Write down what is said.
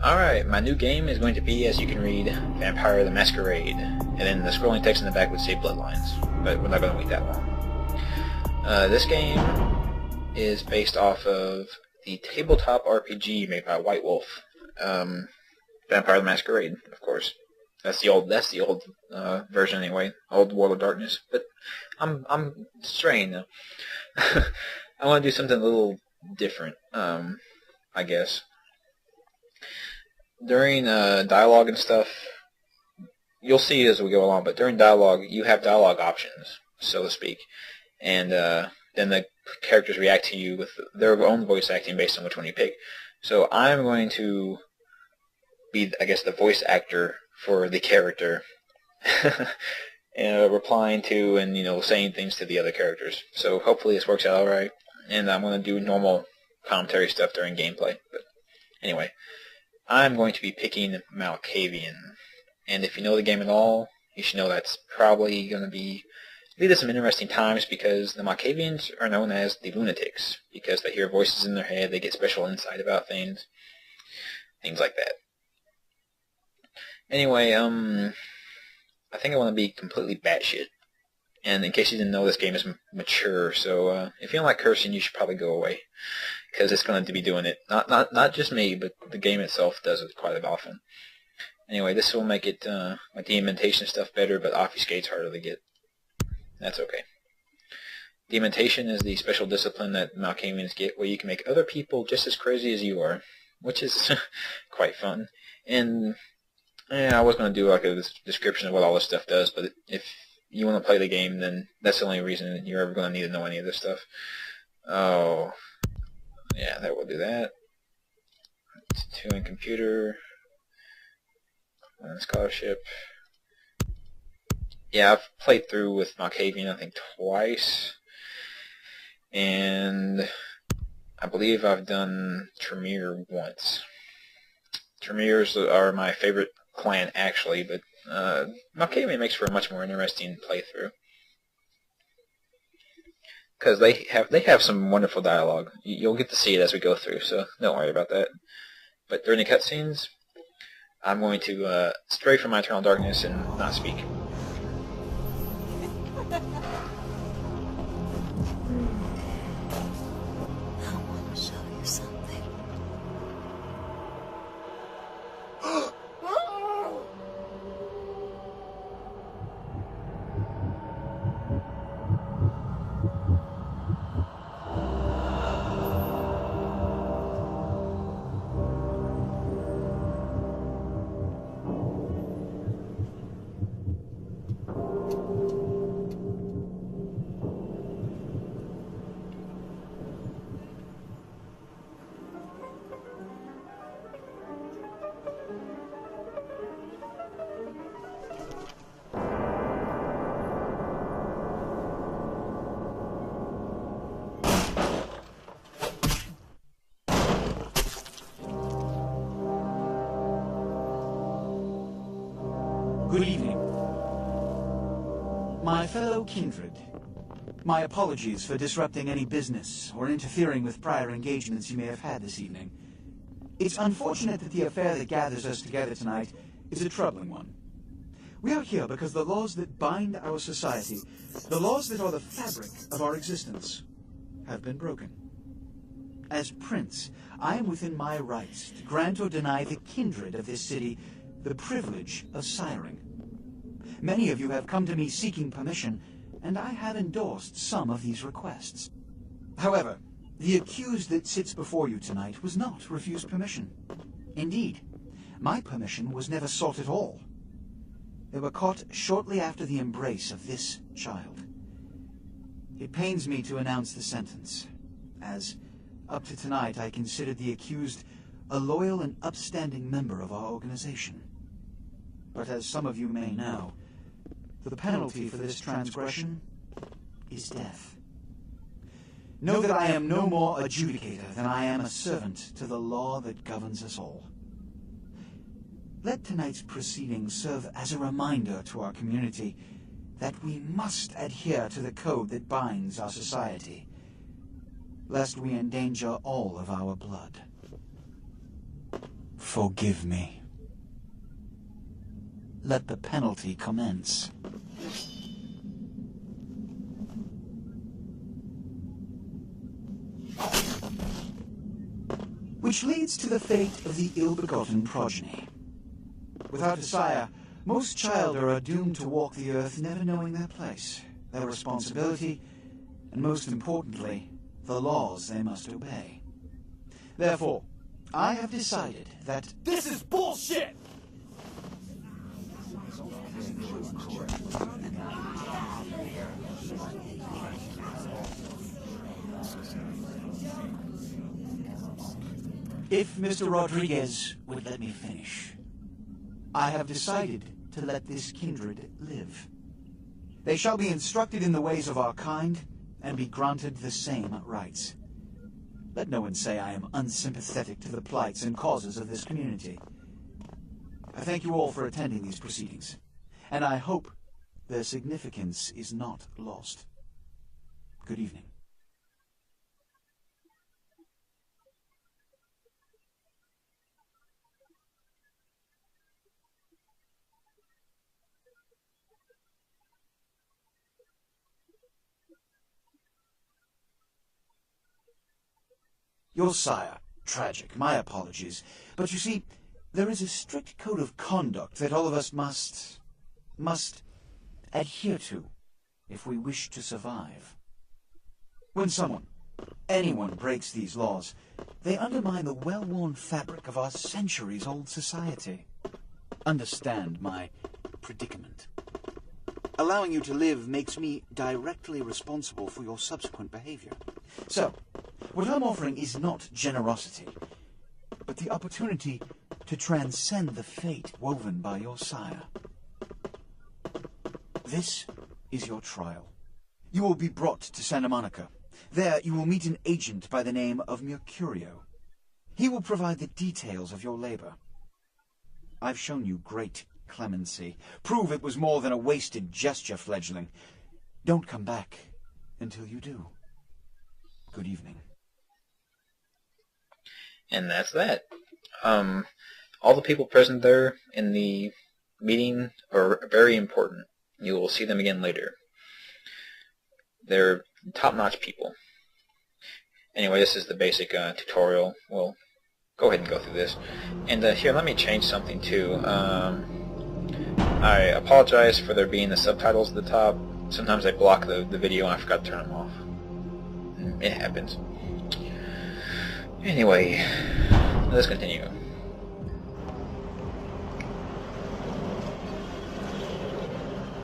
Alright, my new game is going to be, as you can read, Vampire the Masquerade. And then the scrolling text in the back would say Bloodlines. But we're not going to wait that long. This game is based off of the tabletop RPG made by White Wolf. Vampire the Masquerade, of course. That's the old version anyway. Old World of Darkness. But I'm straying now. I want to do something a little different, I guess. During dialogue and stuff, you'll see as we go along, but during dialogue, you have dialogue options, so to speak. And then the characters react to you with their own voice acting based on which one you pick. So I'm going to be, I guess, the voice actor for the character, replying to and, saying things to the other characters. So hopefully this works out alright. And I'm going to do normal commentary stuff during gameplay. But anyway. I'm going to be picking Malkavian, and if you know the game at all, you should know that's probably going to lead to some interesting times, because the Malkavians are known as the lunatics, because they hear voices in their head, they get special insight about things like that. Anyway, I think I want to be completely batshit, and in case you didn't know, this game is mature, so if you don't like cursing, you should probably go away. Because it's going to be doing it. Not just me, but the game itself does it quite often. Anyway, this will make it, like the dementation stuff better, but obfuscate's harder to get. That's okay. Dementation is the special discipline that Malkavians get, where you can make other people just as crazy as you are, which is quite fun. And I was going to do like a description of what all this stuff does, but if you want to play the game, then that's the only reason you're ever going to need to know any of this stuff. Oh... yeah, that will do that. 2 in computer. 1 in scholarship. Yeah, I've played through with Malkavian, I think, twice. And I believe I've done Tremere once. Tremeres are my favorite clan, actually, but Malkavian makes for a much more interesting playthrough. Because they have some wonderful dialogue. You'll get to see it as we go through, so don't worry about that. But during the cutscenes, I'm going to stray from my eternal darkness and not speak. I want to show you something. Good evening. My fellow kindred, my apologies for disrupting any business or interfering with prior engagements you may have had this evening. It's unfortunate that the affair that gathers us together tonight is a troubling one. We are here because the laws that bind our society, the laws that are the fabric of our existence, have been broken. As Prince, I am within my rights to grant or deny the kindred of this city the privilege of siring. Many of you have come to me seeking permission, and I have endorsed some of these requests. However, the accused that sits before you tonight was not refused permission. Indeed, my permission was never sought at all. They were caught shortly after the embrace of this child. It pains me to announce the sentence, as up to tonight I considered the accused a loyal and upstanding member of our organization. But as some of you may know, the penalty for this transgression is death. Know that I am no more adjudicator than I am a servant to the law that governs us all. Let tonight's proceedings serve as a reminder to our community that we must adhere to the code that binds our society, lest we endanger all of our blood. Forgive me. Let the penalty commence. Which leads to the fate of the ill-begotten progeny. Without a sire, most children are doomed to walk the earth never knowing their place, their responsibility, and most importantly, the laws they must obey. Therefore, I have decided that This is bullshit! if Mr. Rodriguez would let me finish, I have decided to let this kindred live. They shall be instructed in the ways of our kind and be granted the same rights. Let no one say I am unsympathetic to the plights and causes of this community. I thank you all for attending these proceedings, and I hope their significance is not lost. Good evening. Your sire, tragic, my apologies. But you see, there is a strict code of conduct that all of us must adhere to if we wish to survive. When anyone breaks these laws, they undermine the well-worn fabric of our centuries-old society. Understand my predicament. Allowing you to live makes me directly responsible for your subsequent behavior. So, what I'm offering is not generosity, but the opportunity to transcend the fate woven by your sire. This is your trial. You will be brought to Santa Monica. There you will meet an agent by the name of Mercurio. He will provide the details of your labor. I've shown you great clemency. Prove it was more than a wasted gesture, fledgling. Don't come back until you do. Good evening. And that's that. All the people present there in the meeting are very important. You will see them again later. They're top-notch people. Anyway, this is the basic tutorial. We'll go ahead and go through this. And here, let me change something too. I apologize for there being the subtitles at the top. Sometimes I block the video and I forgot to turn them off. It happens. Anyway, let's continue.